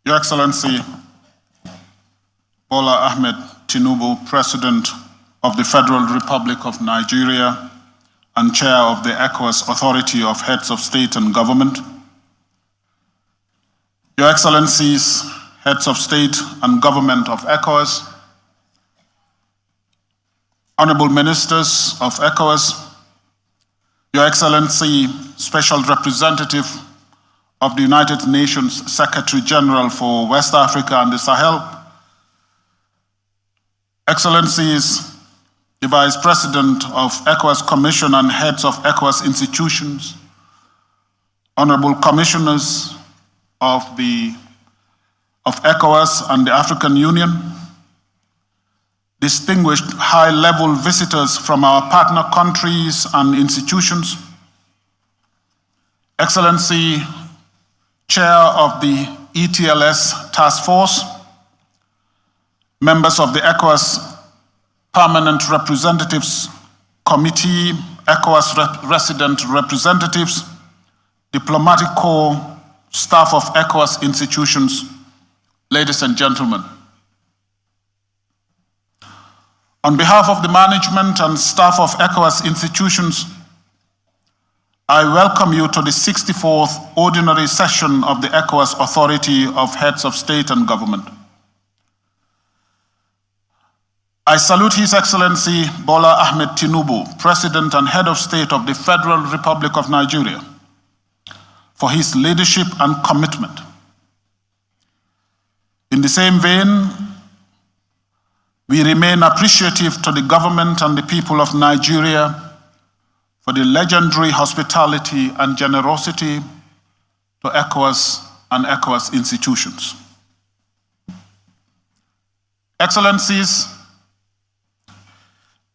Your Excellency, Bola Ahmed Tinubu, President of the Federal Republic of Nigeria and Chair of the ECOWAS Authority of Heads of State and Government, Your Excellencies, Heads of State and Government of ECOWAS, Honorable Ministers of ECOWAS, Your Excellency, Special Representative of the United Nations Secretary General for West Africa and the Sahel, Excellencies, the Vice President of ECOWAS Commission and heads of ECOWAS institutions, Honorable Commissioners of ECOWAS and the African Union, distinguished high-level visitors from our partner countries and institutions, Excellency, Chair of the ETLS Task Force, members of the ECOWAS Permanent Representatives Committee, ECOWAS resident representatives, Diplomatic Corps, staff of ECOWAS institutions, ladies and gentlemen. On behalf of the management and staff of ECOWAS institutions, I welcome you to the 64th Ordinary Session of the ECOWAS Authority of Heads of State and Government. I salute His Excellency Bola Ahmed Tinubu, President and Head of State of the Federal Republic of Nigeria, for his leadership and commitment. In the same vein, we remain appreciative to the government and the people of Nigeria for the legendary hospitality and generosity to ECOWAS and ECOWAS institutions. Excellencies,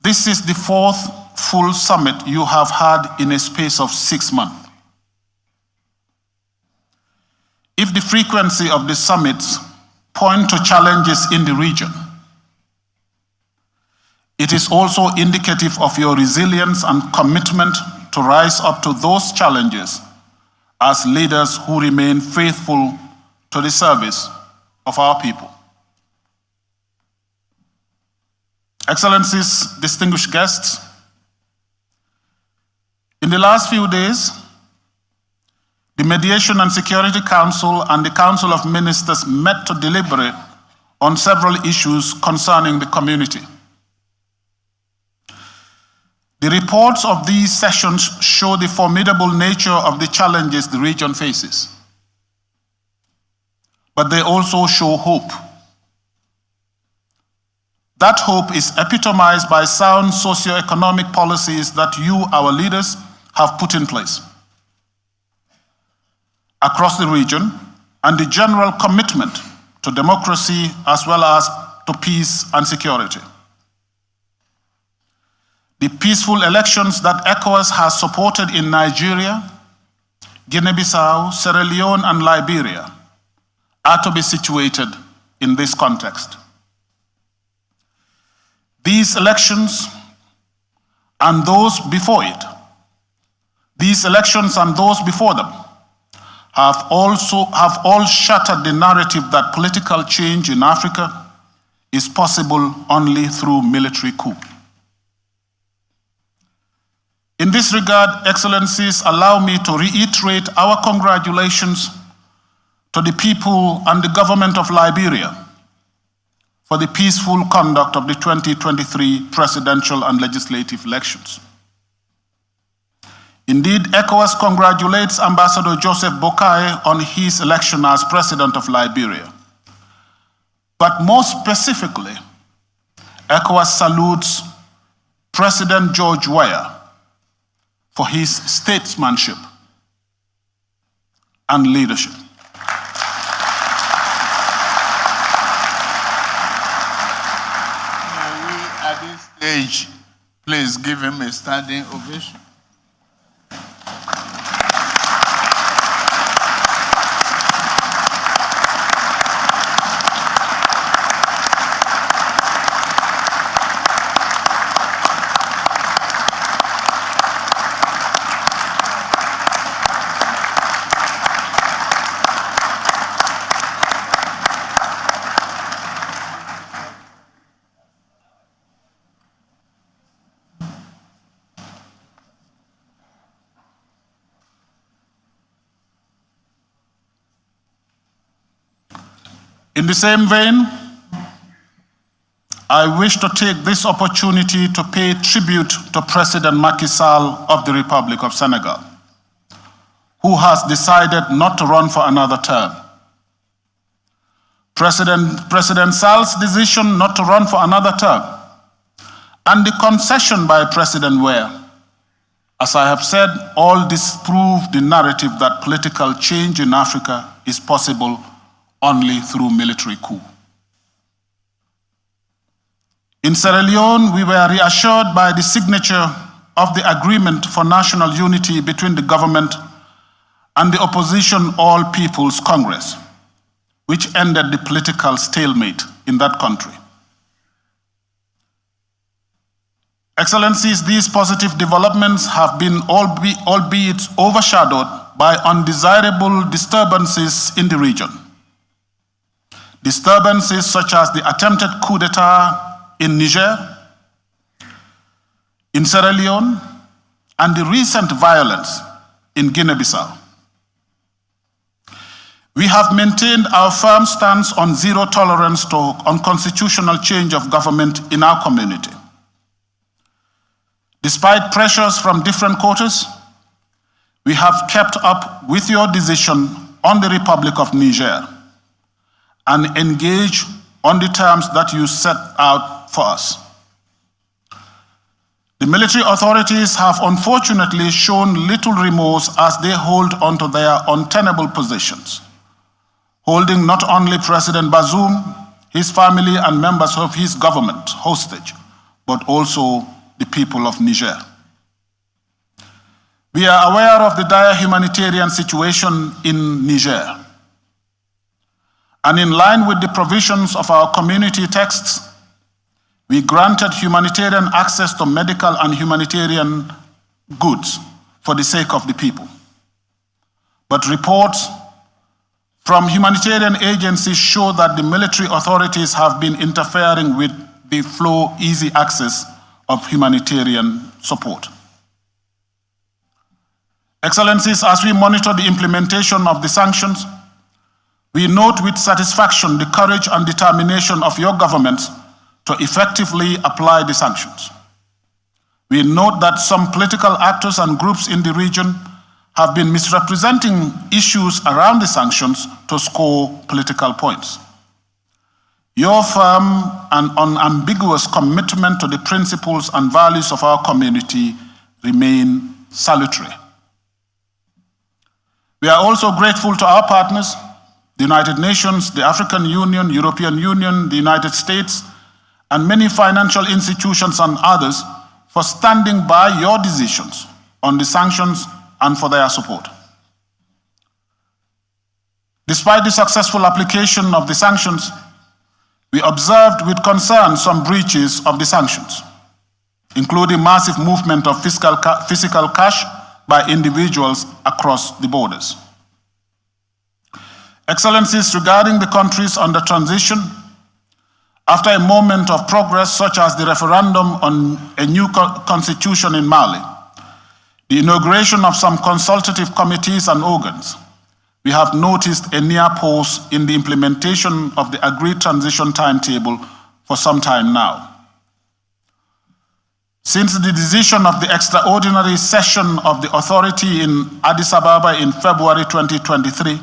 this is the fourth full summit you have had in a space of 6 months. If the frequency of the summits point to challenges in the region, it is also indicative of your resilience and commitment to rise up to those challenges as leaders who remain faithful to the service of our people. Excellencies, distinguished guests, in the last few days, the Mediation and Security Council and the Council of Ministers met to deliberate on several issues concerning the community. The reports of these sessions show the formidable nature of the challenges the region faces, but they also show hope. That hope is epitomized by sound socio-economic policies that you, our leaders, have put in place across the region, and the general commitment to democracy as well as to peace and security. The peaceful elections that ECOWAS has supported in Nigeria, Guinea-Bissau, Sierra Leone, and Liberia are to be situated in this context. These elections and those before it, these elections and those before them, have all shattered the narrative that political change in Africa is possible only through military coup. In this regard, Excellencies, allow me to reiterate our congratulations to the people and the government of Liberia for the peaceful conduct of the 2023 presidential and legislative elections. Indeed, ECOWAS congratulates Ambassador Joseph Boakai on his election as President of Liberia. But more specifically, ECOWAS salutes President George Weah for his statesmanship and leadership. May we, at this stage, please give him a standing ovation. In the same vein, I wish to take this opportunity to pay tribute to President Macky Sall of the Republic of Senegal, who has decided not to run for another term. President Sall's decision not to run for another term and the concession by President Ware, as I have said, all disprove the narrative that political change in Africa is possible only through military coup. In Sierra Leone, we were reassured by the signature of the Agreement for National Unity between the government and the opposition All People's Congress, which ended the political stalemate in that country. Excellencies, these positive developments have been albeit overshadowed by undesirable disturbances in the region. Disturbances such as the attempted coup d'etat in Niger, in Sierra Leone, and the recent violence in Guinea-Bissau. We have maintained our firm stance on zero tolerance to unconstitutional change of government in our community. Despite pressures from different quarters, we have kept up with your decision on the Republic of Niger and engaged on the terms that you set out for us. The military authorities have unfortunately shown little remorse as they hold on to their untenable positions, holding not only President Bazoum, his family, and members of his government hostage, but also the people of Niger. We are aware of the dire humanitarian situation in Niger. And in line with the provisions of our community texts, we granted humanitarian access to medical and humanitarian goods for the sake of the people. But reports from humanitarian agencies show that the military authorities have been interfering with the flow, easy access of humanitarian support. Excellencies, as we monitor the implementation of the sanctions, we note with satisfaction the courage and determination of your governments to effectively apply the sanctions. We note that some political actors and groups in the region have been misrepresenting issues around the sanctions to score political points. Your firm and unambiguous commitment to the principles and values of our community remain salutary. We are also grateful to our partners, the United Nations, the African Union, European Union, the United States, and many financial institutions and others for standing by your decisions on the sanctions and for their support. Despite the successful application of the sanctions, we observed with concern some breaches of the sanctions, including massive movement of physical cash by individuals across the borders. Excellencies, regarding the countries under transition, after a moment of progress such as the referendum on a new constitution in Mali, the inauguration of some consultative committees and organs, we have noticed a near pause in the implementation of the agreed transition timetable for some time now. Since the decision of the extraordinary session of the authority in Addis Ababa in February 2023,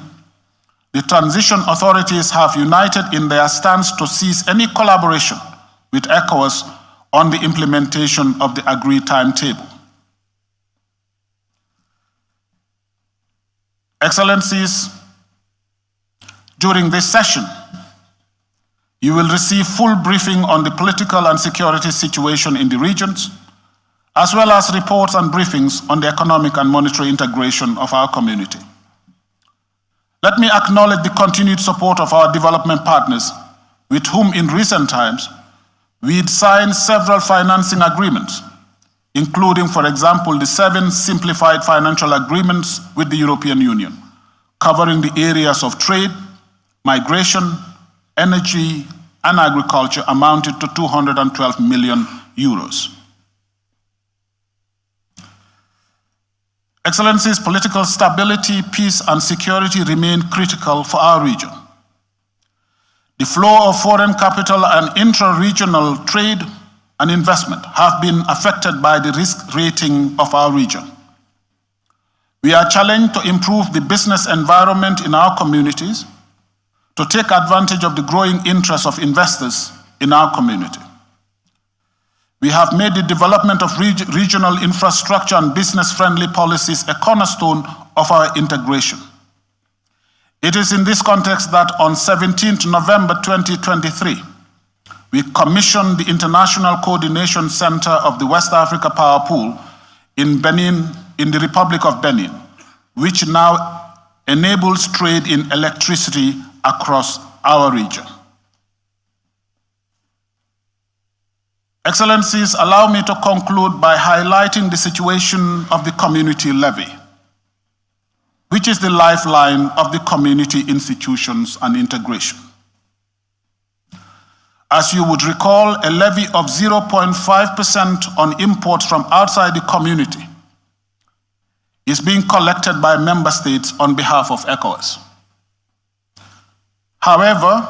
the transition authorities have united in their stance to cease any collaboration with ECOWAS on the implementation of the agreed timetable. Excellencies, during this session, you will receive full briefing on the political and security situation in the regions, as well as reports and briefings on the economic and monetary integration of our community. Let me acknowledge the continued support of our development partners, with whom in recent times we'd signed several financing agreements, including, for example, the 7 simplified financial agreements with the European Union, covering the areas of trade, migration, energy, and agriculture amounted to 212 million euros. Excellencies, political stability, peace, and security remain critical for our region. The flow of foreign capital and intra-regional trade and investment have been affected by the risk rating of our region. We are challenged to improve the business environment in our communities, to take advantage of the growing interest of investors in our community. We have made the development of regional infrastructure and business-friendly policies a cornerstone of our integration. It is in this context that on 17th November 2023, we commissioned the International Coordination Center of the West Africa Power Pool in Benin, in the Republic of Benin, which now enables trade in electricity across our region. Excellencies, allow me to conclude by highlighting the situation of the community levy, which is the lifeline of the community institutions and integration. As you would recall, a levy of 0.5% on imports from outside the community is being collected by member states on behalf of ECOWAS. However,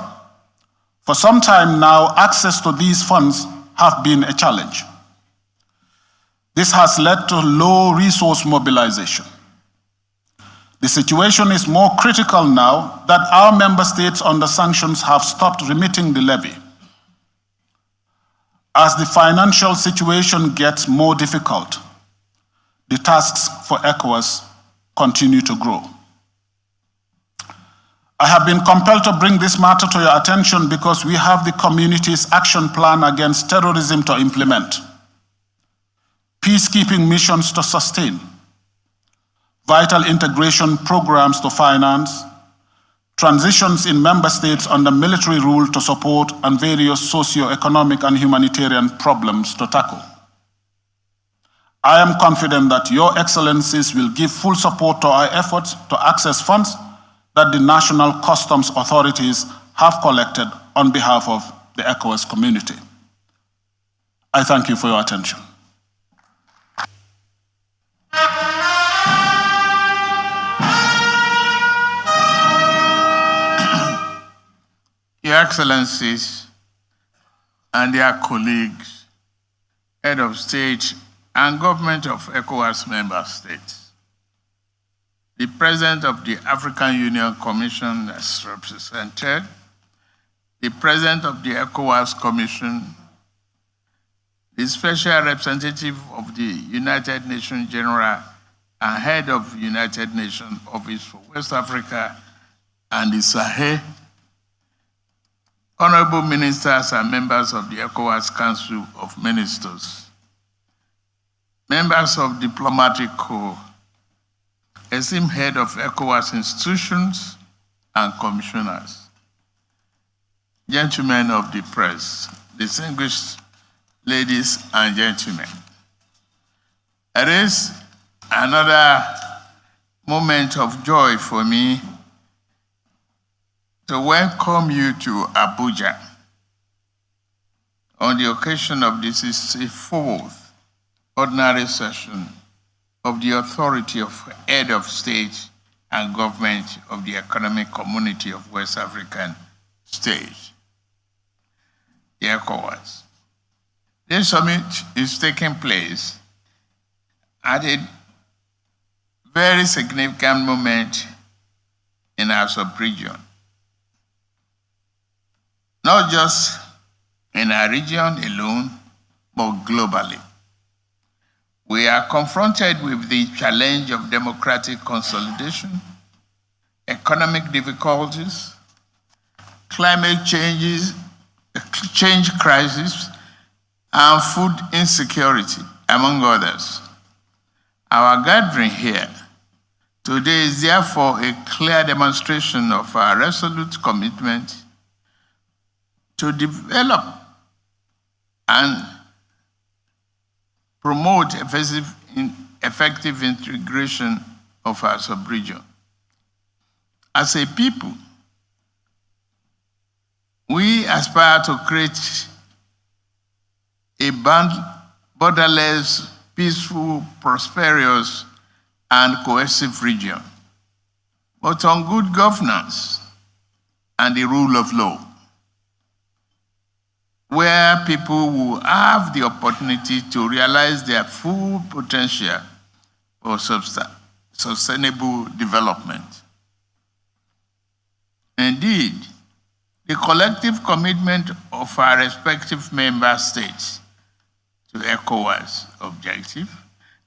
for some time now, access to these funds have been a challenge. This has led to low resource mobilization. The situation is more critical now that our member states under sanctions have stopped remitting the levy. As the financial situation gets more difficult, the tasks for ECOWAS continue to grow. I have been compelled to bring this matter to your attention because we have the community's action plan against terrorism to implement, peacekeeping missions to sustain, vital integration programs to finance, transitions in member states under military rule to support, and various socio-economic and humanitarian problems to tackle. I am confident that your excellencies will give full support to our efforts to access funds that the national customs authorities have collected on behalf of the ECOWAS community. I thank you for your attention. Your Excellencies and their colleagues, Head of State and Government of ECOWAS member states, the President of the African Union Commission as represented, the President of the ECOWAS Commission, the Special Representative of the United Nations General and Head of the United Nations Office for West Africa and the Sahel, honorable ministers and members of the ECOWAS Council of Ministers, members of diplomatic corps, esteemed head of ECOWAS institutions and commissioners, gentlemen of the press, distinguished ladies and gentlemen. It is another moment of joy for me to welcome you to Abuja on the occasion of the 64th ordinary session of the Authority of Head of State and Government of the Economic Community of West African States, the ECOWAS. This summit is taking place at a very significant moment in our sub-region, not just in our region alone, but globally. We are confronted with the challenge of democratic consolidation, economic difficulties, climate change crisis, and food insecurity, among others. Our gathering here today is therefore a clear demonstration of our resolute commitment to develop and promote effective integration of our sub-region. As a people, we aspire to create a borderless, peaceful, prosperous, and cohesive region, but on good governance and the rule of law. where people will have the opportunity to realize their full potential for sustainable development. Indeed, the collective commitment of our respective member states to ECOWAS objective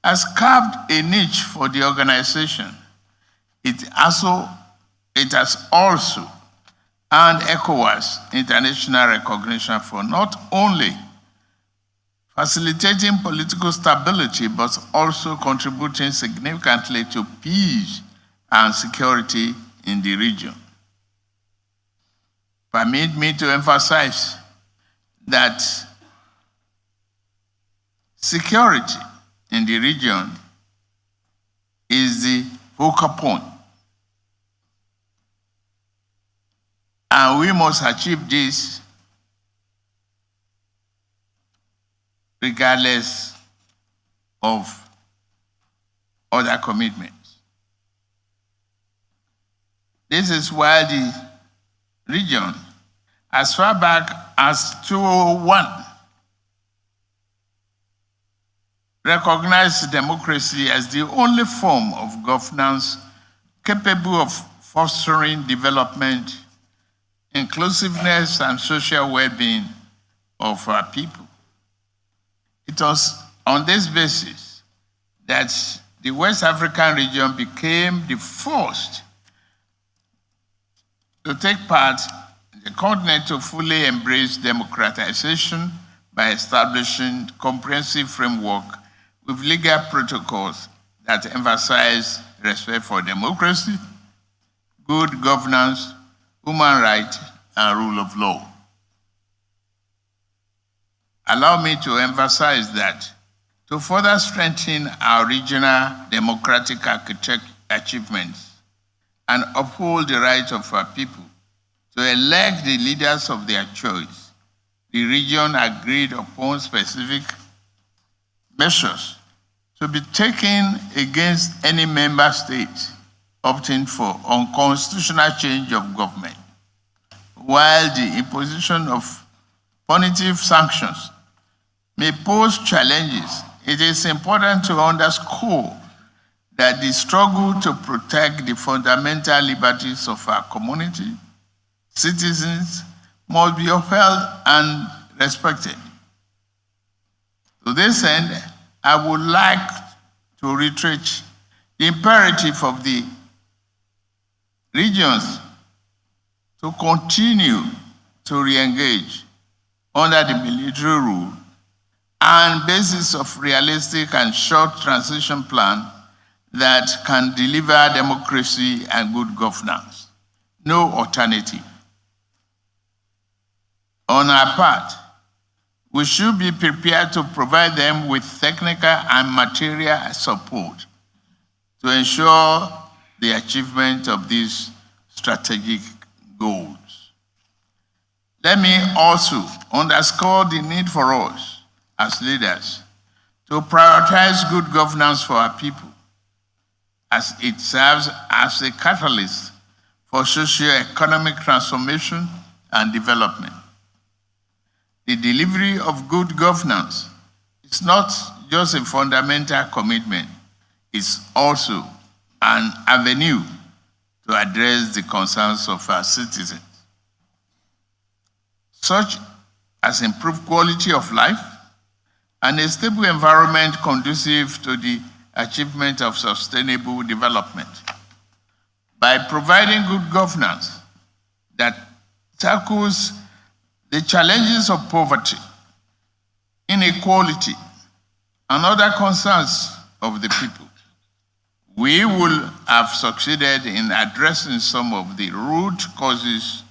has carved a niche for the organization. It has also earned ECOWAS international recognition for not only facilitating political stability, but also contributing significantly to peace and security in the region. Permit me to emphasize that security in the region is the focal point. And we must achieve this regardless of other commitments. This is why the region, as far back as 2001, recognized democracy as the only form of governance capable of fostering development, inclusiveness, and social well-being of our people. It was on this basis that the West African region became the first to take part in the continent to fully embrace democratization by establishing comprehensive framework with legal protocols that emphasize respect for democracy, good governance, human rights, and rule of law. Allow me to emphasize that to further strengthen our regional democratic achievements and uphold the rights of our people to elect the leaders of their choice, the region agreed upon specific measures to be taken against any member state opting for unconstitutional change of government. While the imposition of punitive sanctions may pose challenges, it is important to underscore that the struggle to protect the fundamental liberties of our community, citizens, must be upheld and respected. To this end, I would like to reiterate the imperative of the regions to continue to re-engage under the military rule and basis of realistic and short transition plan that can deliver democracy and good governance. No alternative. On our part, we should be prepared to provide them with technical and material support to ensure the achievement of these strategic goals. Let me also underscore the need for us as leaders to prioritize good governance for our people, as it serves as a catalyst for socio-economic transformation and development. The delivery of good governance is not just a fundamental commitment, it's also an avenue to address the concerns of our citizens, such as improved quality of life and a stable environment conducive to the achievement of sustainable development. By providing good governance that tackles the challenges of poverty, inequality, and other concerns of the people, we will have succeeded in addressing some of the root causes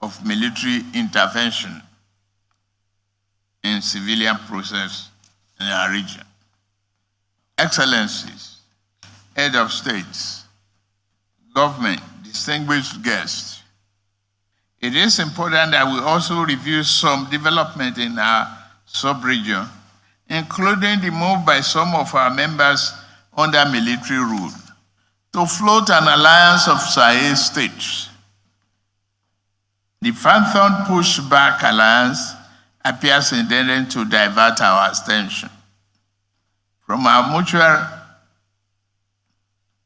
of military intervention in civilian process in our region. Excellencies, head of states, government, distinguished guests, it is important that we also review some development in our sub-region, including the move by some of our members under military rule to float an alliance of Sahel states. The Phantom Pushback Alliance appears intended to divert our attention from our mutual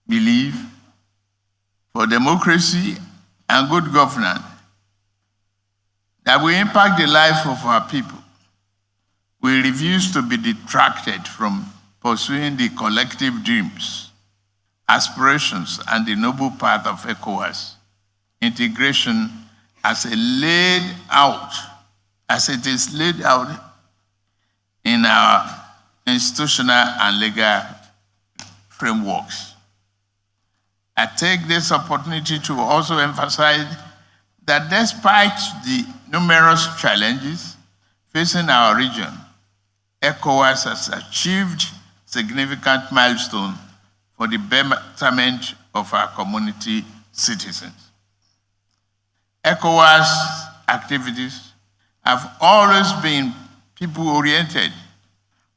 belief for democracy and good governance that will impact the life of our people. We refuse to be detracted from pursuing the collective dreams, aspirations, and the noble path of ECOWAS integration as it is laid out in our institutional and legal frameworks. I take this opportunity to also emphasize that despite the numerous challenges facing our region, ECOWAS has achieved significant milestones for the betterment of our community citizens. ECOWAS activities have always been people-oriented,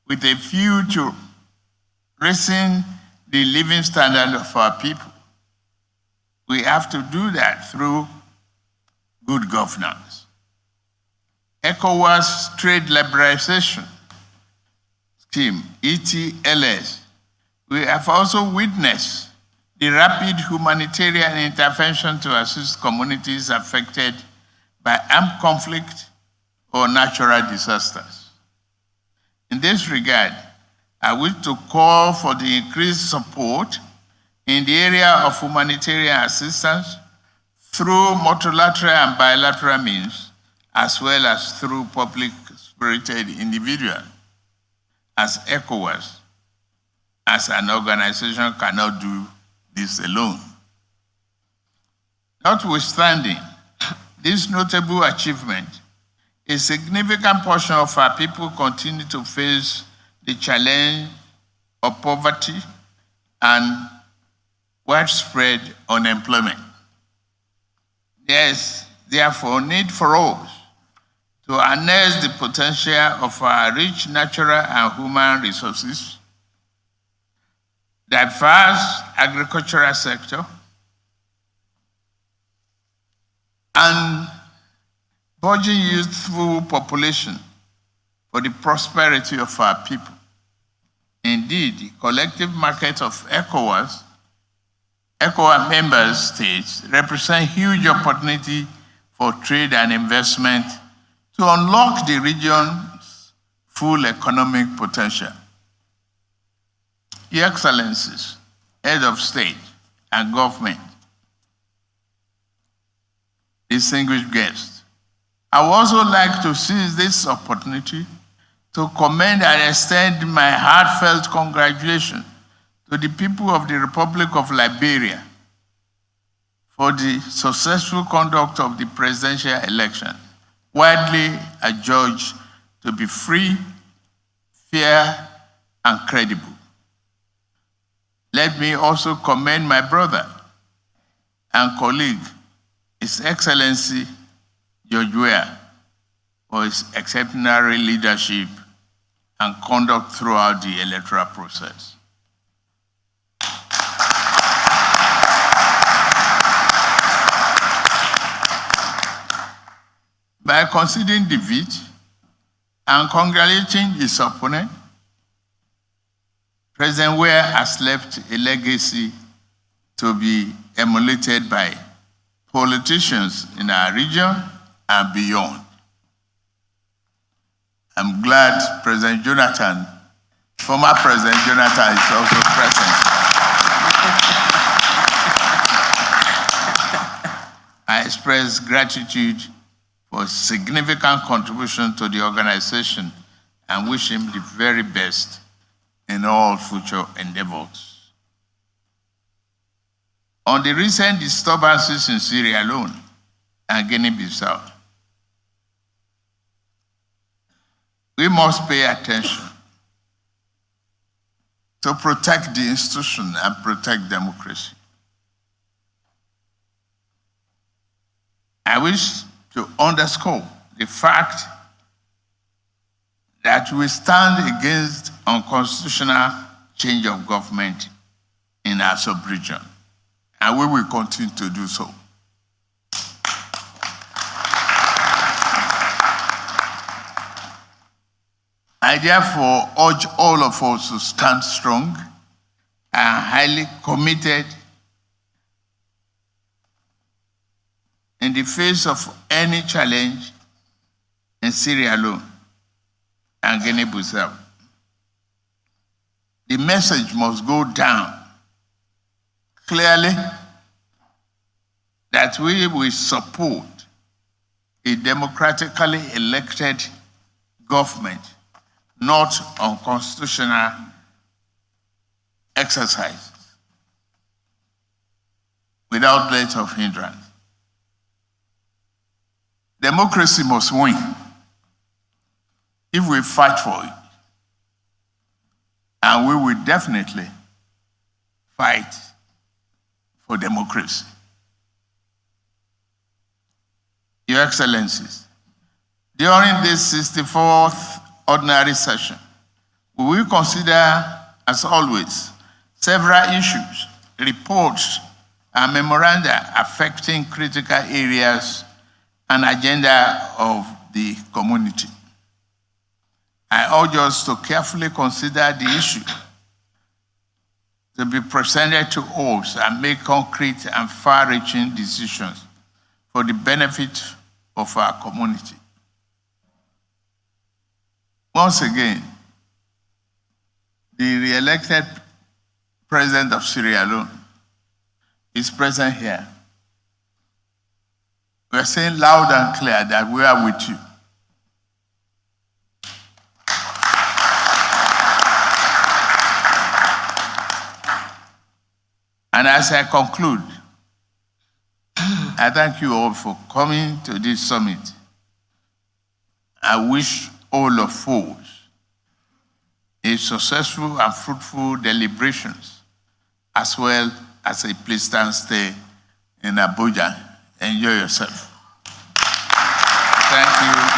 with a view to raising the living standard of our people. We have to do that through good governance. ECOWAS Trade Liberalization Scheme, ETLS, we have also witnessed the rapid humanitarian intervention to assist communities affected by armed conflict or natural disasters. In this regard, I wish to call for the increased support in the area of humanitarian assistance through multilateral and bilateral means, as well as through public-spirited individuals, as ECOWAS, as an organization, cannot do this alone. Notwithstanding this notable achievement, a significant portion of our people continue to face the challenge of poverty and widespread unemployment. There is therefore need for us to harness the potential of our rich natural and human resources, diverse agricultural sector, and burgeoning youthful population for the prosperity of our people. Indeed, the collective market of ECOWAS member states represent huge opportunity for trade and investment to unlock the region's full economic potential. Your Excellencies, Head of State and Government, distinguished guests, I would also like to seize this opportunity to commend and extend my heartfelt congratulations to the people of the Republic of Liberia for the successful conduct of the presidential election, widely adjudged to be free, fair, and credible. Let me also commend my brother and colleague, His Excellency George Weah, for his exemplary leadership and conduct throughout the electoral process. By conceding defeat and congratulating his opponent, President Weah has left a legacy to be emulated by politicians in our region and beyond. I'm glad President Jonathan, former President Jonathan, is also present. I express gratitude for his significant contribution to the organization and wish him the very best in all future endeavors. On the recent disturbances in Syria alone and Guinea-Bissau, we must pay attention to protect the institution and protect democracy. I wish to underscore the fact that we stand against unconstitutional change of government in our sub-region, and we will continue to do so. I therefore urge all of us to stand strong and highly committed in the face of any challenge in Sierra Leone and Guinea-Bissau. The message must go down clearly that we will support a democratically elected government, not unconstitutional exercises without let of hindrance. Democracy must win if we fight for it. And we will definitely fight for democracy. Your Excellencies, during this 64th ordinary session, we will consider, as always, several issues, reports, and memoranda affecting critical areas and agenda of the community. I urge us to carefully consider the issue to be presented to us and make concrete and far-reaching decisions for the benefit of our community. Once again, the re-elected president of Sierra Leone is present here. We are saying loud and clear that we are with you. And as I conclude, I thank you all for coming to this summit. I wish all of us a successful and fruitful deliberations, as well as a pleasant stay in Abuja. Enjoy yourself. Thank you.